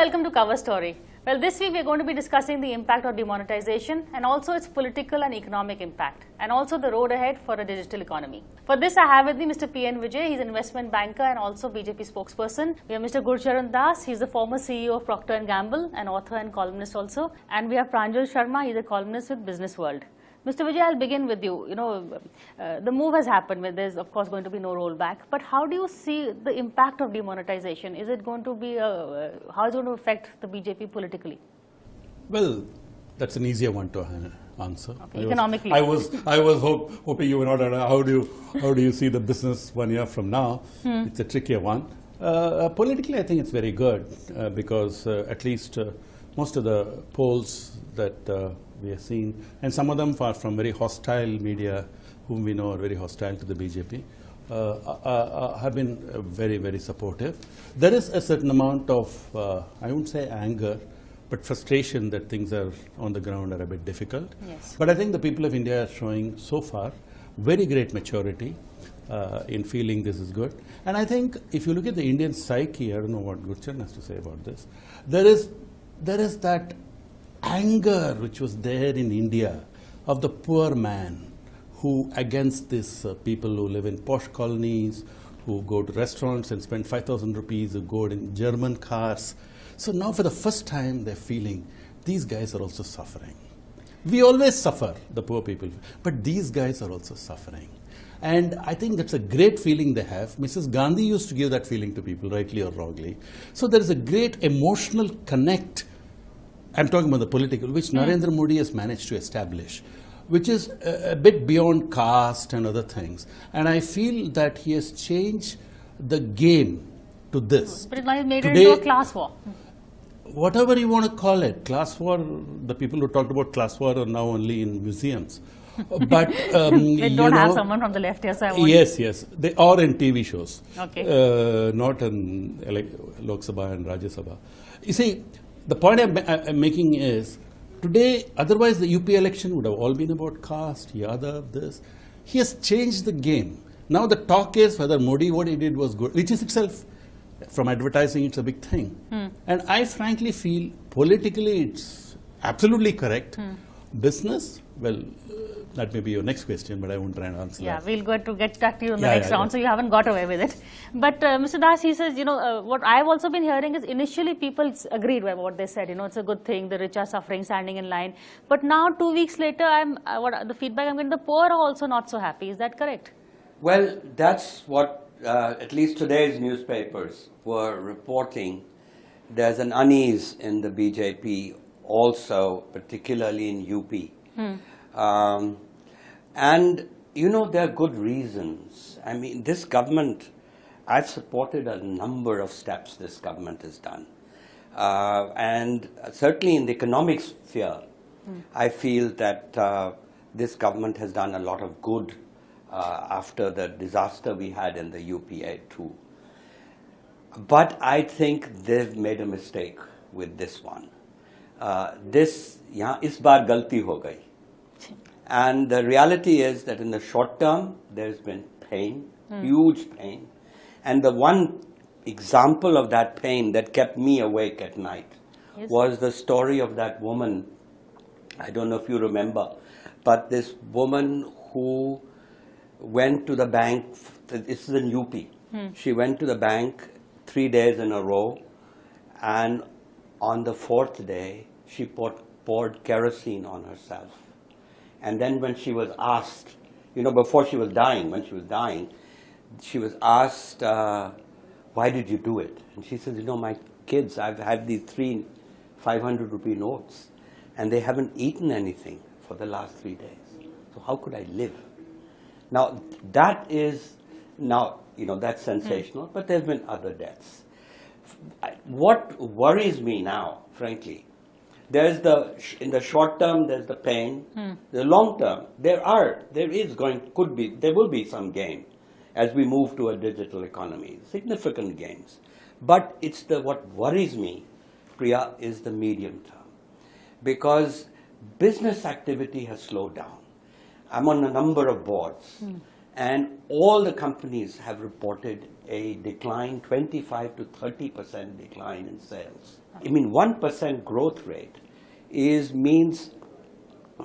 welcome to Cover Story. Well, this week we are going to be discussing the impact of demonetization and also its political and economic impact, and also the road ahead for a digital economy. For this, I have with me Mr. P.N. Vijay. He's an investment banker and also BJP spokesperson. We have Mr. Gurcharan Das. He's the former CEO of Procter & Gamble, an author and columnist also. And we have Pranjal Sharma. He's a columnist with Business World. Mr. Vijay, I'll begin with you. The move has happened. There's, of course, going to be no rollback. But how do you see the impact of demonetization? Is it going to be, how is it going to affect the BJP politically? Well, that's an easier one to answer. Okay, economically. I was hoping you were not. How do you see the business 1 year from now? It's a trickier one. Politically, I think it's very good because at least most of the polls that we have seen, and some of them are from very hostile media, whom we know are very hostile to the BJP, have been very, very supportive. There is a certain amount of, I wouldn't say anger, but frustration that things are on the ground are a bit difficult. Yes. But I think the people of India are showing so far very great maturity in feeling this is good. And I think if you look at the Indian psyche, I don't know what Gurcharan has to say about this, there is that anger which was there in India of the poor man who against this people who live in posh colonies, who go to restaurants and spend 5,000 rupees, who go in German cars. So now for the first time they're feeling these guys are also suffering. We always suffer, the poor people, but these guys are also suffering. And I think that's a great feeling they have. Mrs. Gandhi used to give that feeling to people, rightly or wrongly. So there is a great emotional connect, I'm talking about the political, which Narendra Modi has managed to establish, which is a bit beyond caste and other things. And I feel that he has changed the game to this. But it made it into a class war. Whatever you want to call it, class war, the people who talked about class war are now only in museums. But they don't have someone from the left here, so I want. Yes, they are in TV shows. Okay. Not in Lok Sabha and Rajya Sabha. You see, the point I'm making is, today, otherwise the UP election would have all been about caste, Yadav, this. He has changed the game. Now the talk is whether Modi, what he did was good, which is itself, from advertising, it's a big thing. And I frankly feel politically it's absolutely correct. Business, well, that may be your next question, but I won't try and answer that. We'll get back to you in the next round, so you haven't got away with it. But Mr. Das, he says, what I've also been hearing is initially people agreed with what they said, it's a good thing, the rich are suffering, standing in line. But now 2 weeks later, the feedback I'm getting, the poor are also not so happy. Is that correct? Well, that's what at least today's newspapers were reporting. There's an unease in the BJP also, particularly in UP. And there are good reasons. I mean, this government, I've supported a number of steps this government has done. And certainly in the economic sphere, I feel that this government has done a lot of good after the disaster we had in the UPA too. But I think they've made a mistake with this one. Is baar galti ho gayi. And the reality is that in the short term, there's been pain, huge pain. And the one example of that pain that kept me awake at night was the story of that woman. I don't know if you remember, but this woman who went to the bank, this is in UP. She went to the bank 3 days in a row, and on the 4th day, she poured kerosene on herself. And then when she was asked, before she was dying, she was asked, why did you do it? And she says, my kids, I've had these 3 500 rupee notes, and they haven't eaten anything for the last 3 days. So how could I live? Now, that is, that's sensational, but there's been other deaths. What worries me now, frankly, in the short term, there's the pain. The long term, there will be some gain as we move to a digital economy, significant gains. But what worries me, Priya, is the medium term, because business activity has slowed down. I'm on a number of boards, and all the companies have reported a decline, 25 to 30% decline in sales. I mean, 1% growth rate means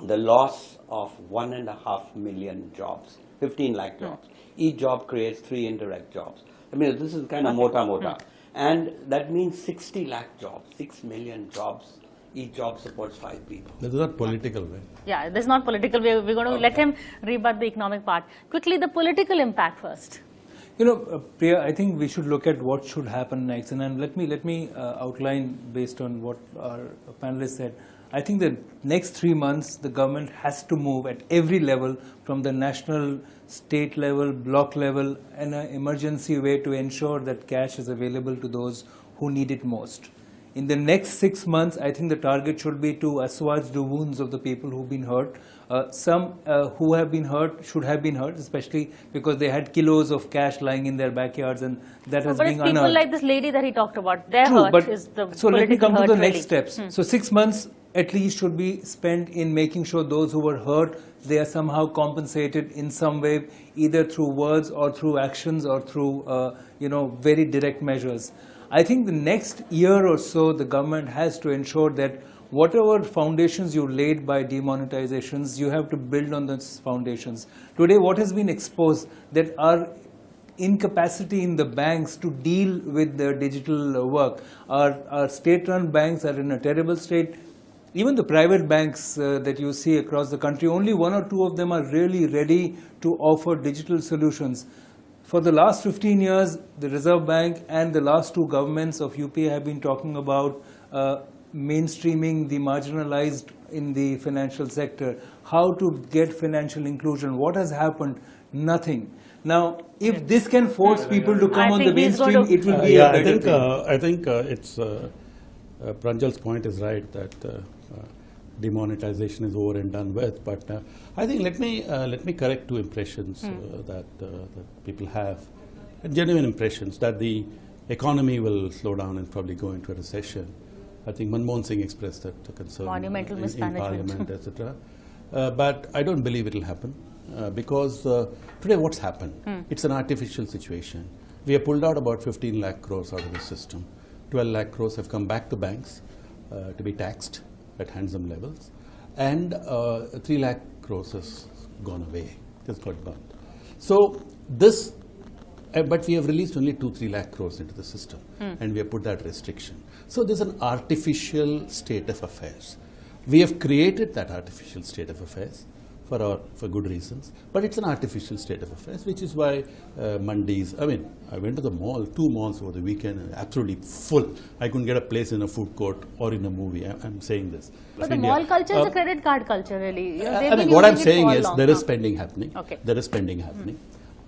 the loss of 1.5 million jobs, 15 lakh jobs. Each job creates 3 indirect jobs. I mean, this is kind of mota. And that means 60 lakh jobs, 6 million jobs. Each job supports 5 people. This is not political, right? Yeah, this is not political. We're going to let him rebut the economic part. Quickly, the political impact first. You know, Priya, I think we should look at what should happen next, and let me outline based on what our panelists said. I think the next 3 months, the government has to move at every level, from the national, state level, block level, in an emergency way to ensure that cash is available to those who need it most. In the next 6 months, I think the target should be to assuage the wounds of the people who've been hurt. Some who have been hurt should have been hurt, especially because they had kilos of cash lying in their backyards, and that has been unearthed. But it's people like this lady that he talked about, their True, hurt but is the so let me come to the next really. steps. So 6 months at least should be spent in making sure those who were hurt, they are somehow compensated in some way, either through words or through actions or through very direct measures. I think the next year or so, the government has to ensure that whatever foundations you laid by demonetizations, you have to build on those foundations. Today, what has been exposed, that our incapacity in the banks to deal with the digital work. Our state-run banks are in a terrible state. Even the private banks that you see across the country, only 1 or 2 of them are really ready to offer digital solutions. For the last 15 years, the Reserve Bank and the last 2 governments of UPA have been talking about mainstreaming the marginalized in the financial sector, how to get financial inclusion. What has happened? Nothing. Now, if this can force people to come on the mainstream, it will be a better thing. I think it's Pranjal's point is right that demonetization is over and done with. But I think let me correct 2 impressions that people have, genuine impressions that the economy will slow down and probably go into a recession. I think Manmohan Singh expressed that concern Monumental in mismanagement. Parliament, etc. But I don't believe it will happen because today what's happened? It's an artificial situation. We have pulled out about 15 lakh crores out of the system. 12 lakh crores have come back to banks to be taxed at handsome levels, and 3 lakh crores has gone away, has got burnt. So this, but we have released only 2-3 lakh crores into the system, and we have put that restriction. So there's an artificial state of affairs. We have created that artificial state of affairs for good reasons, but it's an artificial state of affairs, which is why mandis, I mean, I went to the mall, 2 malls over the weekend, and absolutely full. I couldn't get a place in a food court or in a movie. I'm saying this. But the mall culture is a credit card culture, really. I mean, what I'm saying is there is spending happening. Okay. There is spending happening.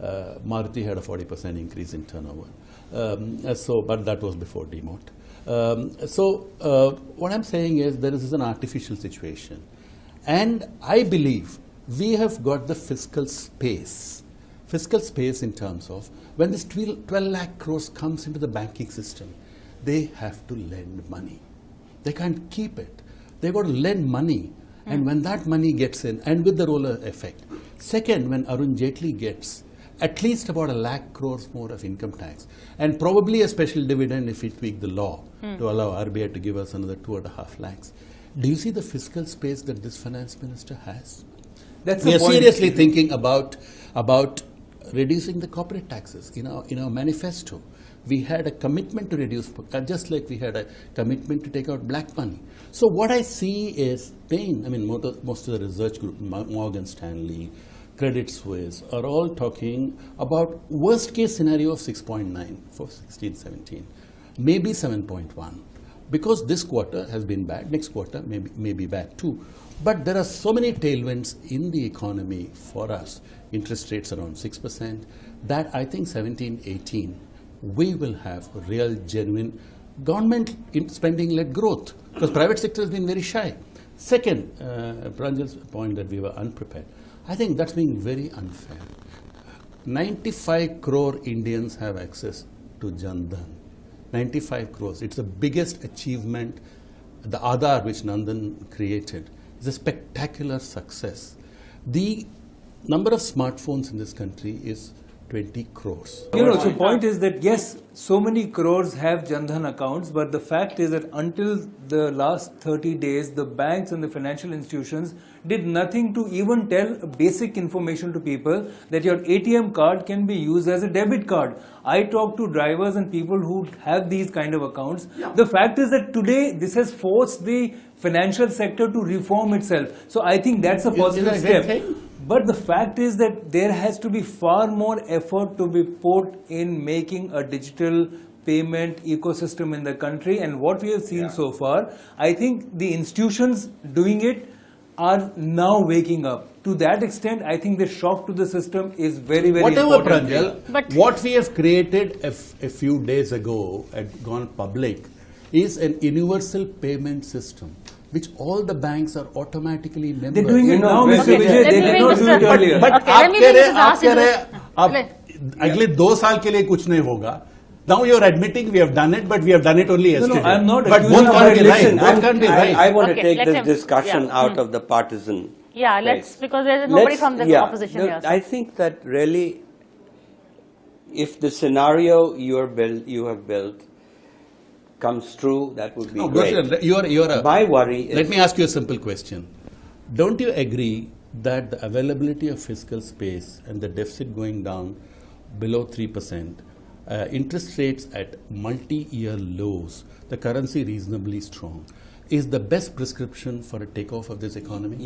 Maruti had a 40% increase in turnover. But that was before demot. What I'm saying is there is an artificial situation. And I believe we have got the fiscal space in terms of when this 12 lakh crores comes into the banking system, they have to lend money. They can't keep it. They've got to lend money. And when that money gets in, and with the roller effect. Second, when Arun Jaitley gets at least about 1 lakh crores more of income tax, and probably a special dividend if we tweak the law to allow RBI to give us another 2.5 lakhs. Do you see the fiscal space that this finance minister has? We are seriously thinking about reducing the corporate taxes. In our manifesto, we had a commitment to reduce, just like we had a commitment to take out black money. So what I see is pain. I mean, most of the research group, Morgan Stanley, Credit Suisse, are all talking about worst case scenario of 6.9 for 16-17, maybe 7.1. Because this quarter has been bad, next quarter may be bad too. But there are so many tailwinds in the economy for us, interest rates around 6%, that I think 17-18, we will have a real, genuine government spending-led growth, because private sector has been very shy. Second, Pranjal's point that we were unprepared, I think that's being very unfair. 95 crore Indians have access to Jan Dhan. 95 crores. It's the biggest achievement. The Aadhaar, which Nandan created, is a spectacular success. The number of smartphones in this country is 20 crores. So point is that yes, so many crores have Jan Dhan accounts, but the fact is that until the last 30 days, the banks and the financial institutions did nothing to even tell basic information to people that your ATM card can be used as a debit card. I talk to drivers and people who have these kind of accounts. The fact is that today this has forced the financial sector to reform itself. So I think that's a positive step. But the fact is that there has to be far more effort to be put in making a digital payment ecosystem in the country, and what we have seen so far, I think the institutions doing it are now waking up. To that extent, I think the shock to the system is very, very Whatever, important. Pranjal, But what we have created a few days ago and gone public is an universal payment system, which all the banks are automatically members. They're doing it now, Mr. Mr. Vijay. They did not do it earlier. But Okay, let me bring Mr. Das into this. अब अगले 2 साल के लिए कुछ नहीं होगा. Now you are admitting we have done it, but we have done it only yesterday. I am not But accusing both you. can't be right. Listen, Both can't be right. I want Okay, to take let this him- discussion yeah. out of the partisan. Yeah, let's, space. because there's nobody from the opposition No, here. I think that really, if the scenario you have built comes true, that would be No, great. Goshen, you are a, My worry is, let me ask you a simple question. Don't you agree that the availability of fiscal space and the deficit going down below 3%, interest rates at multi-year lows, the currency reasonably strong, is the best prescription for a takeoff of this economy?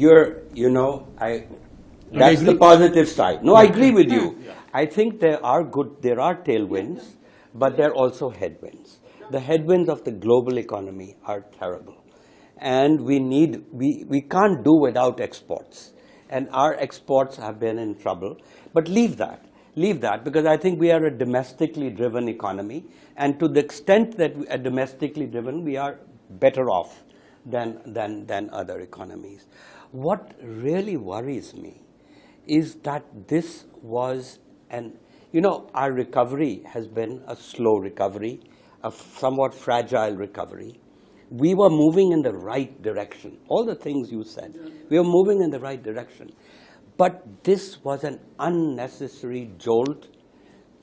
that's the agree. positive side. No, I agree with you. I think there are tailwinds, but there are also headwinds. The headwinds of the global economy are terrible. And we can't do without exports. And our exports have been in trouble. But leave that, because I think we are a domestically driven economy. And to the extent that we are domestically driven, we are better off than other economies. What really worries me is that this was our recovery has been a slow recovery, a somewhat fragile recovery. We were moving in the right direction. All the things you said, we were moving in the right direction. But this was an unnecessary jolt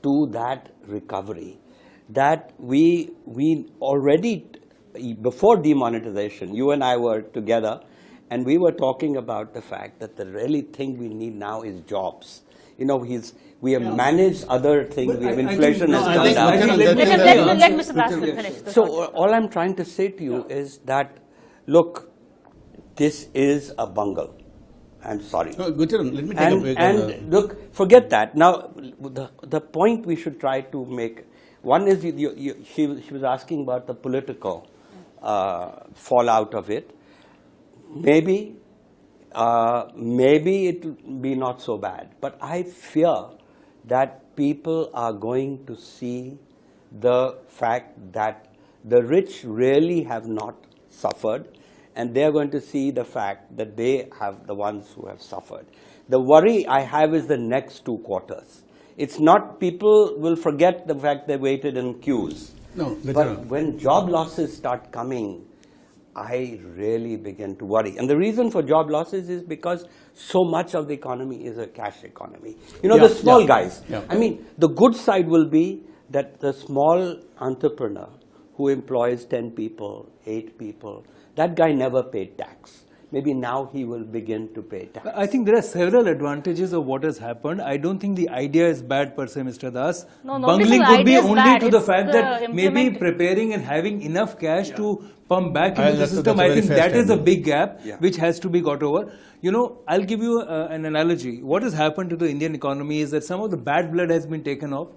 to that recovery that we already, before demonetization, you and I were together, and we were talking about the fact that the really thing we need now is jobs. We have managed other things. But Inflation has come think- down. I think Let Mr. Das finish. So all I'm trying to say to you is that, look, this is a bungle. I'm sorry. No, Gujaran, let me take a break. And look, forget that. Now, the point we should try to make, one is she was asking about the political fallout of it. Maybe it will be not so bad, but I fear that people are going to see the fact that the rich really have not suffered, and they're going to see the fact that they have the ones who have suffered. The worry I have is the next 2 quarters. It's not, people will forget the fact they waited in queues. No, But when job losses start coming, I really begin to worry. And the reason for job losses is because so much of the economy is a cash economy. The small guys. Yeah. I mean, the good side will be that the small entrepreneur who employs 10 people, 8 people, that guy never paid tax. Maybe now he will begin to pay tax. I think there are several advantages of what has happened. I don't think the idea is bad per se, Mr. Das. No, nobody Bungling says the could be idea is only bad. to the It's fact the that maybe implement- preparing and having enough cash to pump back into the That's system. a I very think fair that is a statement. big gap Yeah. which has to be got over. I'll give you an analogy. What has happened to the Indian economy is that some of the bad blood has been taken off.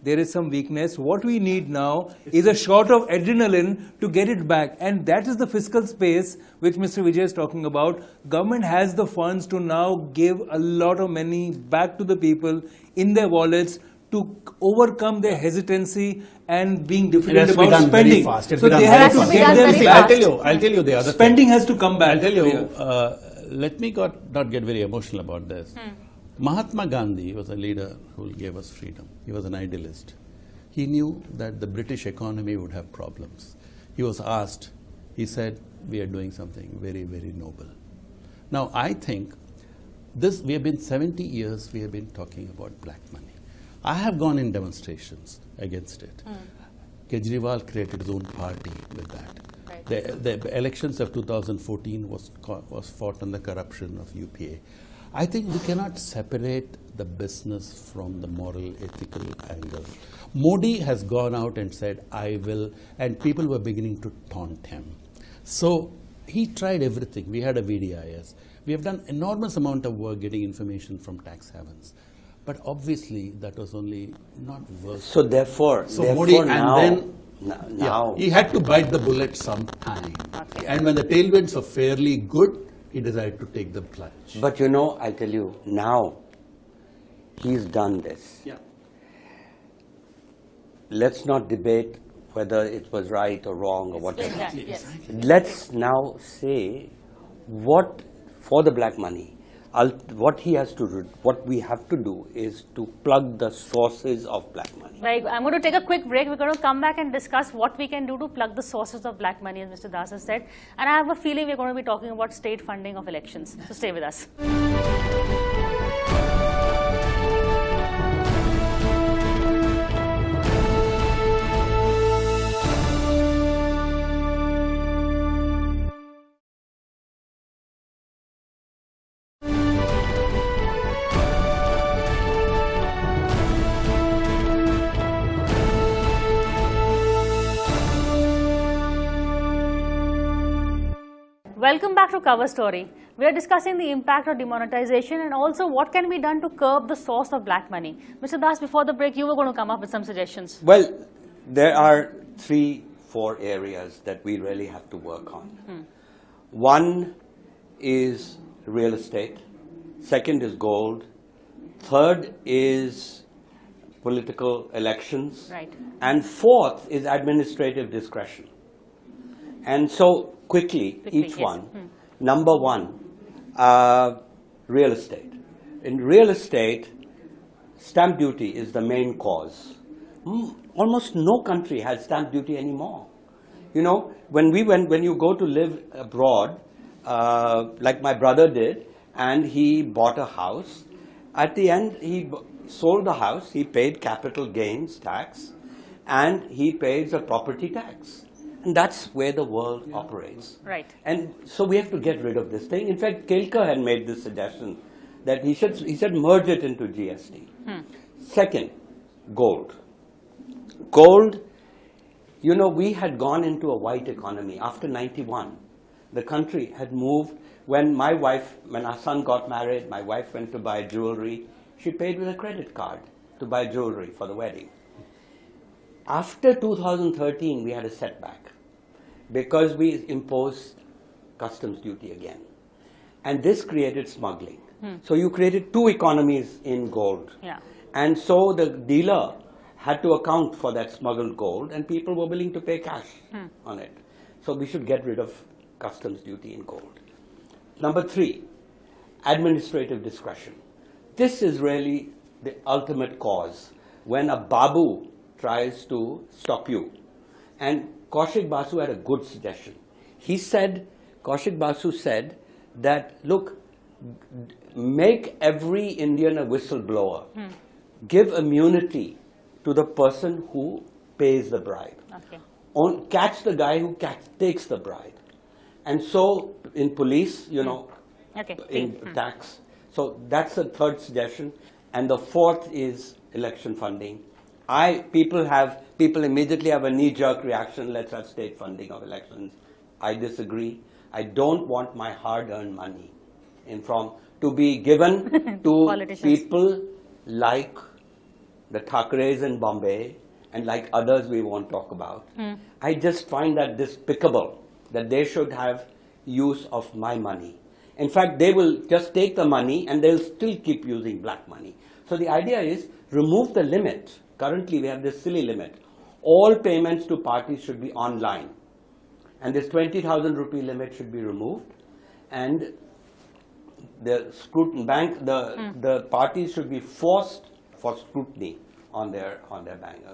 There is some weakness. What we need now is a shot of adrenaline to get it back. And that is the fiscal space which Mr. Vijay is talking about. Government has the funds to now give a lot of money back to the people in their wallets to overcome their hesitancy and being It diffident has to be about done very spending. fast. So they have to fast. give It has to them be done back. very I'll tell you the other Spending thing. has to come back. I'll tell you, Yeah. let me not get very emotional about this. Mahatma Gandhi was a leader who gave us freedom. He was an idealist. He knew that the British economy would have problems. He was asked, he said, we are doing something very, very noble. Now, I think we have been 70 years, we have been talking about black money. I have gone in demonstrations against it. Kejriwal created his own party with that. Right. The elections of 2014 was fought on the corruption of UPA. I think we cannot separate the business from the moral, ethical angle. Modi has gone out and said, I will, and people were beginning to taunt him. So he tried everything. We had a VDIS. We have done enormous amount of work getting information from tax havens. But obviously that was only not worth. So therefore Modi, now, and then now he had to bite the bullet sometime. Okay. And when the tailwinds were fairly good, he decided to take the plunge. but you know, I tell you, now he's done this. Yeah. Let's not debate whether it was right or wrong or whatever. Exactly. Yes. Let's now say what, for the black money, what he has to do, what we have to do is to plug the sources of black money. Right. I'm going to take a quick break. We're going to come back and discuss what we can do to plug the sources of black money, as Mr. Das has said. And I have a feeling we're going to be talking about state funding of elections. So stay with us. Welcome back to Cover Story. We are discussing the impact of demonetization and also what can be done to curb the source of black money. Mr. Das, before the break, you were going to come up with some suggestions. Well, there are 3-4 areas that we really have to work on. One is real estate. Second is gold. Third is political elections. Right. And fourth is administrative discretion. And so quickly each yes. one. Number one, real estate. In real estate, stamp duty is the main cause. Almost no country has stamp duty anymore. You know, when you go to live abroad, like my brother did, and he bought a house, at the end he sold the house, he paid capital gains tax, and he pays a property tax. And that's where the world operates. Right. And so we have to get rid of this thing. In fact, Kelkar had made this suggestion that he said merge it into GST. Second, gold. Gold, you know, we had gone into a white economy after 91. The country had moved. When our son got married, my wife went to buy jewelry. She paid with a credit card to buy jewelry for the wedding. After 2013, we had a setback because we imposed customs duty again. And this created smuggling. So you created two economies in gold. Yeah. And so the dealer had to account for that smuggled gold, and people were willing to pay cash on it. So we should get rid of customs duty in gold. Number 3, administrative discretion. This is really the ultimate cause. When a babu tries to stop you. And Kaushik Basu had a good suggestion. Kaushik Basu said that, look, make every Indian a whistleblower. Give immunity to the person who pays the bribe. Okay. Catch the guy who takes the bribe. And so in police, you know, Okay. in tax. So that's the third suggestion. And the fourth is election funding. People immediately have a knee-jerk reaction, let's have state funding of elections. I disagree. I don't want my hard-earned money to be given to people like the Thakres in Bombay and like others we won't talk about. I just find that despicable that they should have use of my money. In fact, they will just take the money and they'll still keep using black money. So the idea is remove the limit. Currently, we have this silly limit. All payments to parties should be online. And this 20,000 rupee limit should be removed. And the the parties should be forced for scrutiny on their balance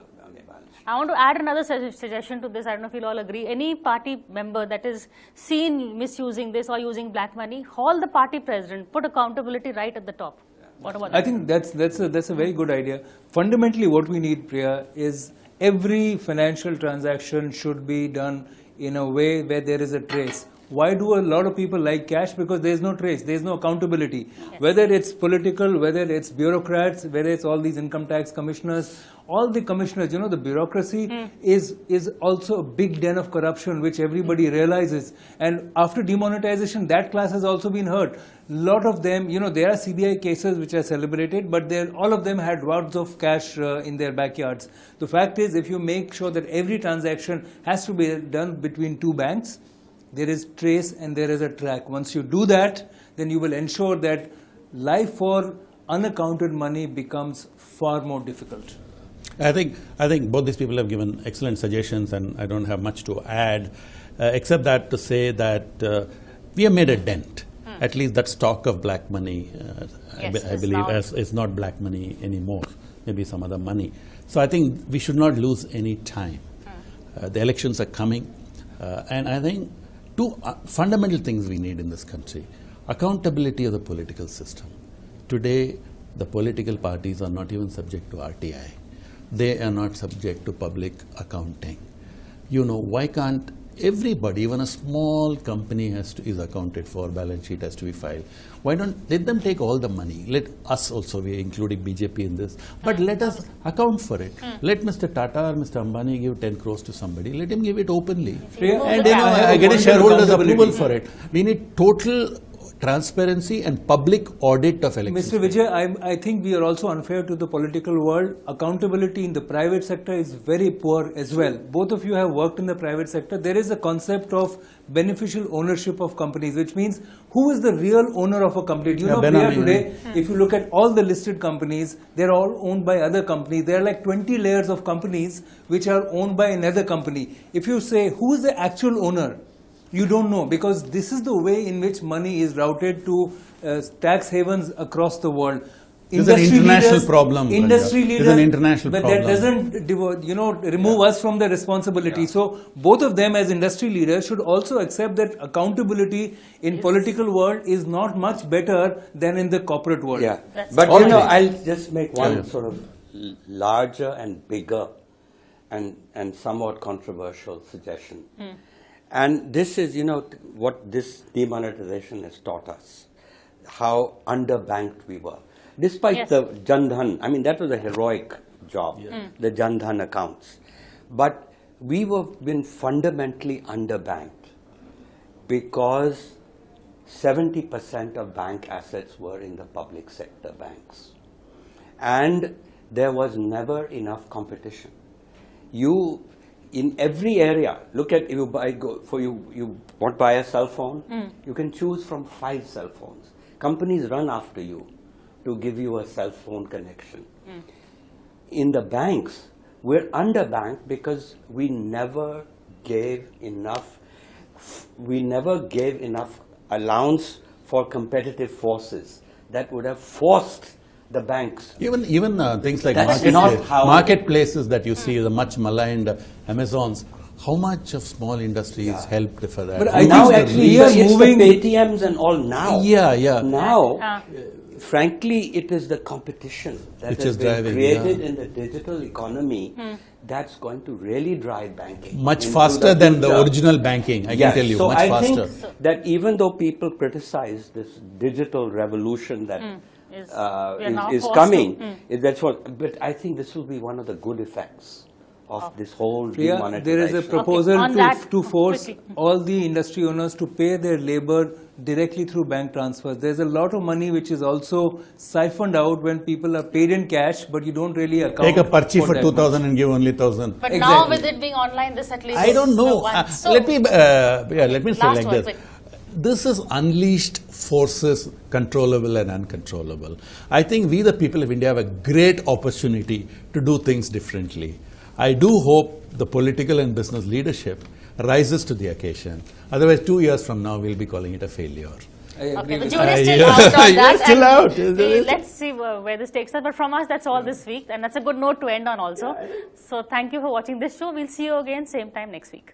sheet. I want to add another suggestion to this. I don't know if you'll all agree. Any party member that is seen misusing this or using black money, haul the party president, put accountability right at the top. What about I that? think that's a very good idea. Fundamentally, what we need, Priya, is every financial transaction should be done in a way where there is a trace. Why do a lot of people like cash? Because there is no trace, there is no accountability. Yes. Whether it's political, whether it's bureaucrats, whether it's all these income tax commissioners, all the commissioners, you know, the bureaucracy is also a big den of corruption, which everybody realizes. And after demonetization, that class has also been hurt. Lot of them, you know, there are CBI cases which are celebrated, but all of them had wads of cash in their backyards. The fact is, if you make sure that every transaction has to be done between two banks, there is trace and there is a track. Once you do that, then you will ensure that life for unaccounted money becomes far more difficult. I think both these people have given excellent suggestions, and I don't have much to add, except that to say that we have made a dent. At least that stock of black money, Yes, I it's believe, not- is not black money anymore. Maybe some other money. So I think we should not lose any time. The elections are coming, and I think two fundamental things we need in this country: accountability of the political system. Today, the political parties are not even subject to RTI. They are not subject to public accounting. You know, why can't everybody, even a small company is accounted for, balance sheet has to be filed. Why don't let them take all the money? Let us also, we including BJP in this, but let us account for it. Let Mr. Tata or Mr. Ambani give 10 crores to somebody. Let him give it openly. Priya, And I have I a get a point of shareholder's accountability. approval for it. We need total transparency and public audit of elections. Mr. Vijay, I think we are also unfair to the political world. Accountability in the private sector is very poor as well. Both of you have worked in the private sector. There is a concept of beneficial ownership of companies, which means who is the real owner of a company? Do you know, Priya, today, if you look at all the listed companies, they're all owned by other companies. There are like 20 layers of companies which are owned by another company. If you say, who is the actual owner? You don't know, because this is the way in which money is routed to tax havens across the world. It's an international problem, Industry Ranja. leaders, It's an international but problem. that doesn't, remove us from the responsibility. So both of them, as industry leaders, should also accept that accountability in political world is not much better than in the corporate world. Yeah, That's but all you know, right. I'll just make one Yeah. sort of larger and bigger and somewhat controversial suggestion. And this is, you know, what this demonetization has taught us, how underbanked we were. Despite Yes. the Jan Dhan, I mean, that was a heroic job, the Jan Dhan accounts. But we were been fundamentally underbanked because 70% of bank assets were in the public sector banks. And there was never enough competition. You, in every area, look at, you want to buy a cell phone, you can choose from 5 cell phones. Companies run after you to give you a cell phone connection. In the banks, we're underbanked because we never gave enough allowance for competitive forces that would have forced the banks. Even things like That's not how- marketplaces that you see, the much maligned Amazons, how much of small industries helped for that? But How I much Now the actually, we are it's moving- the PayTMs and all now. Yeah. Now, frankly, it is the competition that Which has is been driving, created yeah. in the digital economy that's going to really drive banking. much into faster than the future. original banking, I Yes, can tell you, so much I faster. think that even though people criticize this digital revolution that we are now is forced coming, to- that's what. But I think this will be one of the good effects of this whole Priya, demonetization. there is a proposal on that, to force quickly. all the industry owners to pay their labor directly through bank transfers. There's a lot of money which is also siphoned out when people are paid in cash, but you don't really account. Take a parchi for that 2,000 and give only 1,000. But now Exactly. with it being online, this at least I don't know. So, Let me say last like one, this. quick. This is unleashed forces, controllable and uncontrollable. I think we, the people of India, have a great opportunity to do things differently. I do hope the political and business leadership rises to the occasion. Otherwise, 2 years from now, we'll be calling it a failure. I agree Okay, the with jury is that. still out on Yeah, that. still and out. Let's see where this takes us. But from us, that's all this week. And that's a good note to end on also. So thank you for watching this show. We'll see you again same time next week.